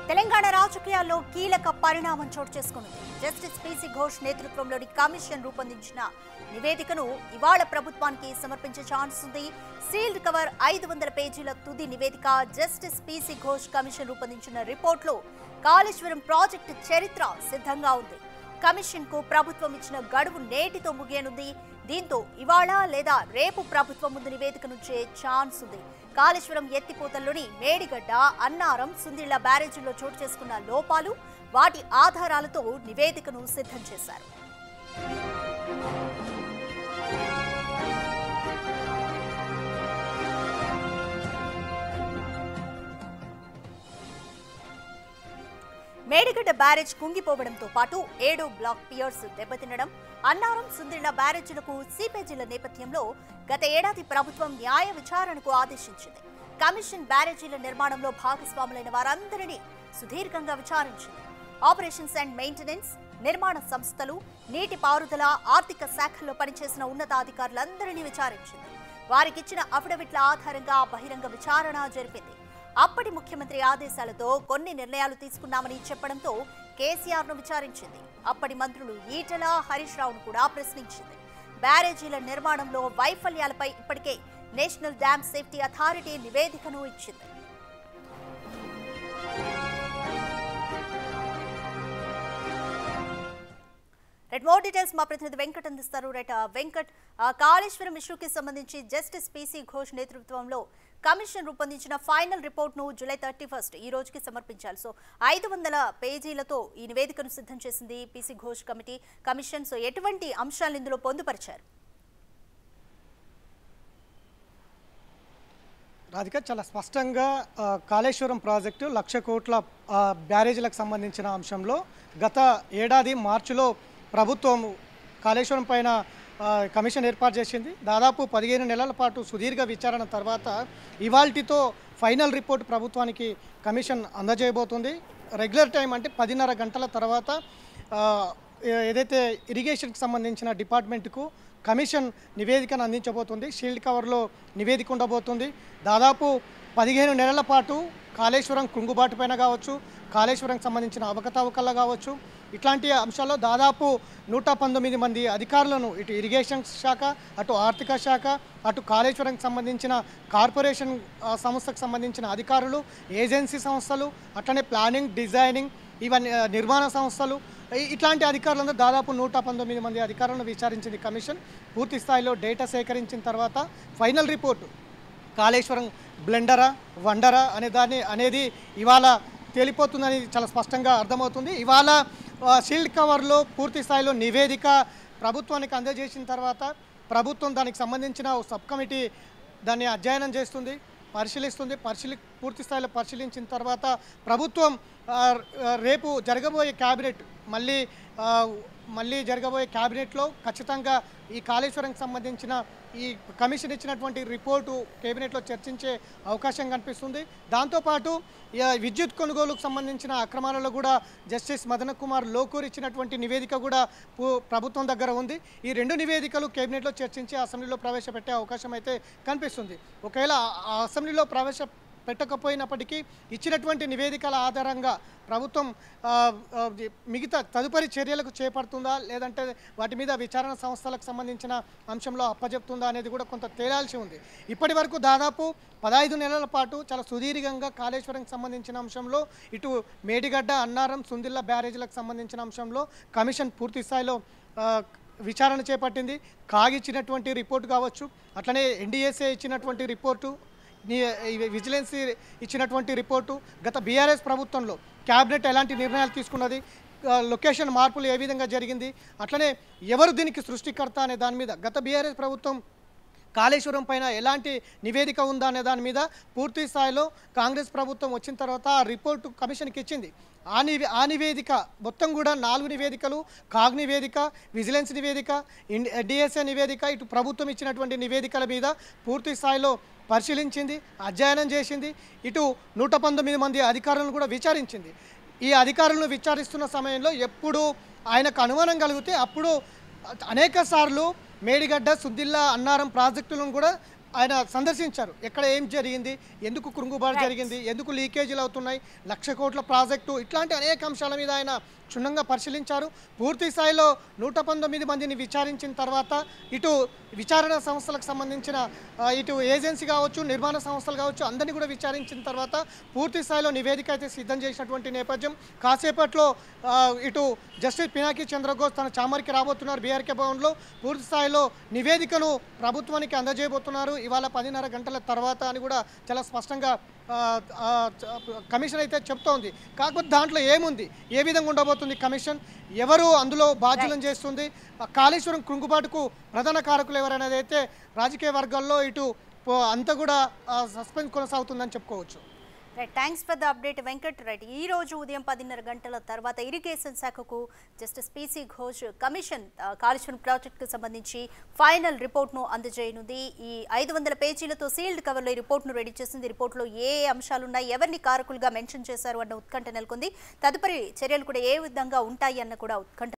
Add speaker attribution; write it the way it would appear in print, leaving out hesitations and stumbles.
Speaker 1: తెలంగాణ రాజకీయాల్లో కీలక పరిణామం చోటు చేసుకుంది. జస్టిస్ పీసీ ఘోష్ నేతృత్వంలోని కమిషన్ రూపొందించిన నివేదికను ఇవాళ ప్రభుత్వానికి సమర్పించే ఛాన్స్ ఉంది. సీల్డ్ కవర్ 500 పేజీల తుది నివేదిక జస్టిస్ పీసీ ఘోష్ కమిషన్ రూపొందించిన రిపోర్టులో కాళేశ్వరం ప్రాజెక్టు చరిత్ర సిద్ధంగా ఉంది. కమిషన్ కు ప్రభుత్వం ఇచ్చిన గడువు నేటితో ముగియనుంది. దీంతో ఇవాళ లేదా రేపు ప్రభుత్వం ముందు నివేదిక నుంచే ఛాన్స్ ఉంది. కాళేశ్వరం ఎత్తిపోతల్లోని మేడిగడ్డ, అన్నారం, సుందిళ్ల బ్యారేజీల్లో చోటు చేసుకున్న లోపాలు, వాటి ఆధారాలతో నివేదికను సిద్ధం చేశారు. మేడిగడ్డ బ్యారేజ్ కుంగిపోవడంతో పాటు 7 బ్లాక్ పియర్స్ దెబ్బతినడం, అన్నారం, సుందిళ్ల బ్యారేజీలకు సీపేజీల నేపథ్యంలో గత ఏడాది ప్రభుత్వం న్యాయ విచారణకు ఆదేశించింది. కమిషన్ బ్యారేజీల నిర్మాణంలో భాగస్వాములైన వారందరినీ సుదీర్ఘంగా విచారించింది. ఆపరేషన్స్ అండ్ మెయింటెనెన్స్, నిర్మాణ సంస్థలు, నీటిపారుదల, ఆర్థిక శాఖల్లో పనిచేసిన ఉన్నతాధికారులందరినీ విచారించింది. వారికిచ్చిన అఫిడవిట్ల ఆధారంగా బహిరంగ విచారణ జరిపింది. అప్పటి ముఖ్యమంత్రి ఆదేశాలతో కొన్ని నిర్ణయాలు తీసుకున్నామని చెప్పడంతో కేసీఆర్ను విచారించింది. అప్పటి మంత్రులు ఈటెల, హరీష్ రావును కూడా ప్రశ్నించింది. బ్యారేజీల నిర్మాణంలో వైఫల్యాలపై ఇప్పటికే నేషనల్ డ్యామ్ సేఫ్టీ అథారిటీ నివేదికను ఇచ్చింది. మోర్ డీటెయిల్స్ మా ప్రతినిధి వెంకట్ అందిస్తారు. వెంకట్, కాళేశ్వరం ఇష్యూకి సంబంధించి జస్టిస్ పీసీ ఘోష్ నేతృత్వంలో కమిషన్ రూపొందించిన ఫైనల్ రిపోర్ట్ను జూలై 31 ఈ రోజుకి సమర్పించాలి. సో 500 పేజీలతో ఈ నివేదికను సిద్ధం చేసింది పీసీ ఘోష్ కమిషన్. సో ఎటువంటి అంశాలు ఇందులో పొందుపరిచారు?
Speaker 2: రాధిక, చాలా స్పష్టంగా కాళేశ్వరం ప్రాజెక్టు 1,00,000 కోట్ల బ్యారేజీలకు సంబంధించిన అంశంలో గత ఏడాది మార్చిలో ప్రభుత్వం కాళేశ్వరం పైన కమిషన్ ఏర్పాటు చేసింది. దాదాపు 15 నెలల పాటు సుదీర్ఘ విచారణ తర్వాత ఇవాల్టితో ఫైనల్ రిపోర్ట్ ప్రభుత్వానికి కమిషన్ అందజేయబోతుంది. రెగ్యులర్ టైం అంటే 10:30 గంటల తర్వాత ఏదైతే ఇరిగేషన్కి సంబంధించిన డిపార్ట్మెంట్కు కమిషన్ నివేదికను అందించబోతుంది. షీల్డ్ కవర్లో నివేదిక ఉండబోతుంది. దాదాపు 15 నెలల పాటు కాళేశ్వరం కుంగుబాటు పైన కావచ్చు, కాళేశ్వరంకి సంబంధించిన అవకతవకల్లో కావచ్చు, ఇట్లాంటి అంశాల్లో దాదాపు 119 మంది అధికారులను ఇటు ఇరిగేషన్ శాఖ, అటు ఆర్థిక శాఖ, అటు కాళేశ్వరంకి సంబంధించిన కార్పొరేషన్ సంస్థకు సంబంధించిన అధికారులు, ఏజెన్సీ సంస్థలు, అట్లనే ప్లానింగ్, డిజైనింగ్, ఇవన్నీ నిర్మాణ సంస్థలు, ఇట్లాంటి అధికారులందరూ దాదాపు 119 మంది అధికారులను విచారించింది కమిషన్. పూర్తి స్థాయిలో డేటా సేకరించిన తర్వాత ఫైనల్ రిపోర్టు కాళేశ్వరం బ్లెండరా, వండరా అనేది ఇవాళ తేలిపోతుందని చాలా స్పష్టంగా అర్థమవుతుంది. ఇవాళ షీల్డ్ కవర్లో పూర్తి స్థాయిలో నివేదిక ప్రభుత్వానికి అందజేసిన తర్వాత ప్రభుత్వం దానికి సంబంధించిన సబ్ కమిటీ దాన్ని అధ్యయనం చేస్తుంది, పరిశీలిస్తుంది. పూర్తి స్థాయిలో పరిశీలించిన తర్వాత ప్రభుత్వం రేపు జరగబోయే క్యాబినెట్ మళ్ళీ జరగబోయే క్యాబినెట్లో ఖచ్చితంగా ఈ కాళేశ్వరంకి సంబంధించిన ఈ కమిషన్ ఇచ్చినటువంటి రిపోర్టు కేబినెట్లో చర్చించే అవకాశం కనిపిస్తుంది. దాంతోపాటు విద్యుత్ కొనుగోలుకు సంబంధించిన అక్రమాలలో కూడా జస్టిస్ మదన్ కుమార్ లోకూర్ ఇచ్చినటువంటి నివేదిక కూడా ప్రభుత్వం దగ్గర ఉంది. ఈ 2 నివేదికలు కేబినెట్లో చర్చించి అసెంబ్లీలో ప్రవేశపెట్టే అవకాశం అయితే కనిపిస్తుంది. ఒకవేళ అసెంబ్లీలో ప్రవేశపెట్టకపోయినప్పటికీ ఇచ్చినటువంటి నివేదికల ఆధారంగా ప్రభుత్వం మిగతా తదుపరి చర్యలకు చేపడుతుందా, లేదంటే వాటి మీద విచారణ సంస్థలకు సంబంధించిన అంశంలో అప్పచెప్తుందా అనేది కూడా కొంత తేలాల్సి ఉంది. ఇప్పటి వరకు దాదాపు 15 నెలల పాటు చాలా సుదీర్ఘంగా కాళేశ్వరంకి సంబంధించిన అంశంలో ఇటు మేడిగడ్డ, అన్నారం, సుందిళ్ల బ్యారేజీలకు సంబంధించిన అంశంలో కమిషన్ పూర్తి స్థాయిలో విచారణ చేపట్టింది. కాగిచ్చినటువంటి రిపోర్టు కావచ్చు, అట్లనే ఎన్డీఎస్ఏ ఇచ్చినటువంటి రిపోర్టు, విజిలెన్స్ ఇచ్చినటువంటి రిపోర్టు, గత బీఆర్ఎస్ ప్రభుత్వంలో క్యాబినెట్ ఎలాంటి నిర్ణయాలు తీసుకున్నది, లొకేషన్ మార్పులు ఏ విధంగా జరిగింది, అట్లనే ఎవరు దీనికి సృష్టికర్త అనే దాని మీద గత బీఆర్ఎస్ ప్రభుత్వం కాళేశ్వరం పైన ఎలాంటి నివేదిక ఉందా అనే దాని మీద పూర్తి స్థాయిలో కాంగ్రెస్ ప్రభుత్వం వచ్చిన తర్వాత ఆ రిపోర్టు కమిషన్కి ఇచ్చింది. ఆ నివేదిక మొత్తం కూడా 4 నివేదికలు, కాగ్ నివేదిక, విజిలెన్స్ నివేదిక, డిఎస్ఏ నివేదిక, ఇటు ప్రభుత్వం ఇచ్చినటువంటి నివేదికల మీద పూర్తి స్థాయిలో పరిశీలించింది, అధ్యయనం చేసింది. ఇటు 119 మంది అధికారులను కూడా విచారించింది. ఈ అధికారులను విచారిస్తున్న సమయంలో ఎప్పుడు ఆయనకు అనుమానం కలిగితే అప్పుడు అనేక సార్లు మేడిగడ్డ, సుందిళ్ల, అన్నారం ప్రాజెక్టులను కూడా ఆయన సందర్శించారు. ఎక్కడ ఏం జరిగింది, ఎందుకు కృంగుబాటు జరిగింది, ఎందుకు లీకేజీలు అవుతున్నాయి, 1,00,000 కోట్ల ప్రాజెక్టు, ఇట్లాంటి అనేక అంశాల మీద ఆయన క్షుణ్ణంగా పరిశీలించారు. పూర్తి స్థాయిలో 119 మందిని విచారించిన తర్వాత ఇటు విచారణ సంస్థలకు సంబంధించిన ఇటు ఏజెన్సీ కావచ్చు, నిర్మాణ సంస్థలు కావచ్చు, అందరినీ కూడా విచారించిన తర్వాత పూర్తి స్థాయిలో నివేదిక అయితే సిద్ధం చేసినటువంటి నేపథ్యం. కాసేపట్లో ఇటు జస్టిస్ పినాకి చంద్రఘోష్ తన చామర్కి రాబోతున్నారు బీఆర్కే భవన్లో. పూర్తి స్థాయిలో నివేదికను ప్రభుత్వానికి అందజేయబోతున్నారు ఇవాళ 10:30 గంటల తర్వాత అని కూడా చాలా స్పష్టంగా కమిషన్ అయితే చెప్తోంది. కాకపోతే దాంట్లో ఏముంది, ఏ విధంగా ఉండబోతుంది కమిషన్, ఎవరు అందులో బాధ్యులను చేస్తుంది, కాళేశ్వరం కృంగుబాటుకు ప్రధాన కారకులు ఎవరనేది అయితే రాజకీయ వర్గాల్లో ఇటు అంతా కూడా సస్పెన్స్ కొనసాగుతుందని చెప్పుకోవచ్చు.
Speaker 1: Right, thanks for the update Venkat. Right, ఈ రోజు ఉదయం 10:30 గంటల తర్వాత ఇరిగేషన్ శాఖకు justice PC Ghosh commission Kaleshwaram ప్రాజెక్టుకు సంబంధించి ఫైనల్ రిపోర్ట్ను అందజేయనుంది. ఈ 500 పేజీలతో సీల్డ్ కవర్లో ఈ రిపోర్ట్ను రెడీ చేసింది. రిపోర్ట్లో ఏ అంశాలున్నాయి, ఎవరిని కారకులుగా మెన్షన్ చేశారు అన్న ఉత్కంఠ నెలకొంది. తదుపరి చర్యలు కూడా ఏ విధంగా ఉంటాయి అన్న కూడా ఉత్కంఠ